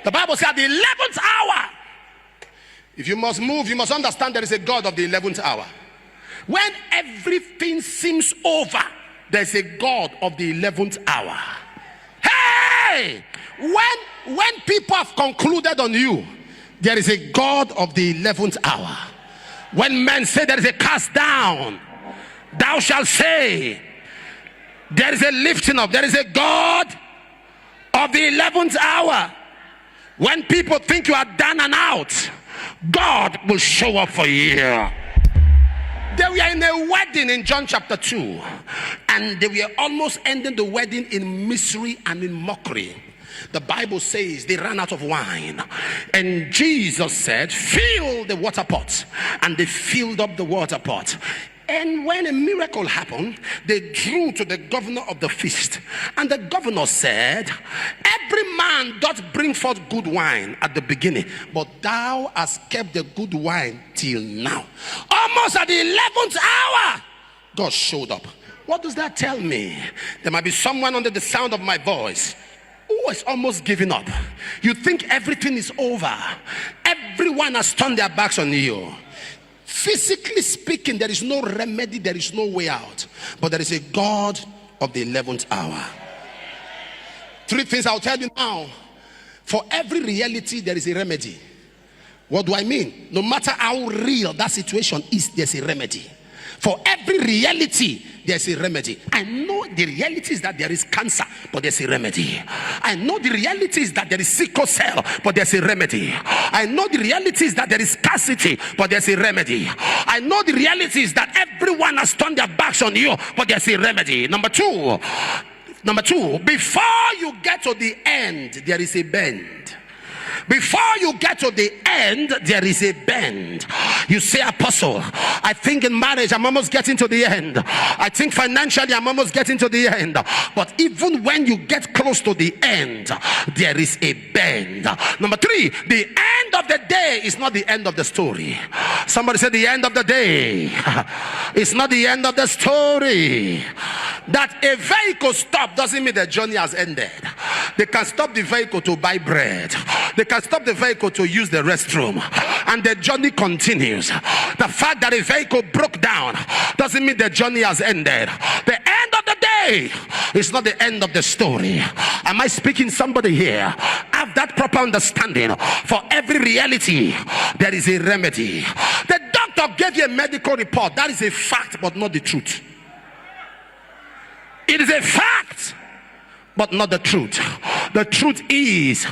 The Bible says at the 11th hour, if you must move, you must understand there is a God of the 11th hour. When everything seems over, there's a God of the 11th hour. Hey! When people have concluded on you, there is a God of the 11th hour. When men say there is a cast down, thou shalt say there is a lifting up. There is a God of the 11th hour. When people think you are down and out, God will show up for you. They were in a wedding in John chapter 2, and they were almost ending the wedding in misery and in mockery. The Bible says they ran out of wine, and Jesus said, fill the water pot, and they filled up the water pot. And when a miracle happened, they drew to the governor of the feast, and the governor said, every man doth bring forth good wine at the beginning, but thou hast kept the good wine till now. Almost at the 11th hour, God showed up. What does that tell me? There might be someone under the sound of my voice who is almost giving up. You think everything is over. Everyone has turned their backs on you. Physically speaking, there is no remedy, there is no way out. But there is a God of the 11th hour. 3 things I'll tell you now. For every reality, there is a remedy. What do I mean? No matter how real that situation is, there's a remedy. For every reality, there's a remedy. I know the reality is that there is cancer, but there's a remedy. I know the reality is that there is sickle cell, but there's a remedy. I know the reality is that there is scarcity, but there's a remedy. I know the reality is that everyone has turned their backs on you, but there's a remedy. Number two, before you get to the end, there is a bend. Before you get to the end, there is a bend. You say, Apostle, I think in marriage I'm almost getting to the end. I think financially I'm almost getting to the end. But even when you get close to the end, there is a bend. Number 3, the end of the day is not the end of the story. Somebody said the end of the day is not the end of the story. That a vehicle stop doesn't mean the journey has ended. They can stop the vehicle to buy bread. They can stop the vehicle to use the restroom, and the journey continues. The fact that a vehicle broke down doesn't mean the journey has ended. The end of the day is not the end of the story. Am I speaking somebody here? Have that proper understanding. For every reality, there is a remedy. The doctor gave you a medical report. That is a fact, but not the truth. It is a fact, but not the truth. The truth is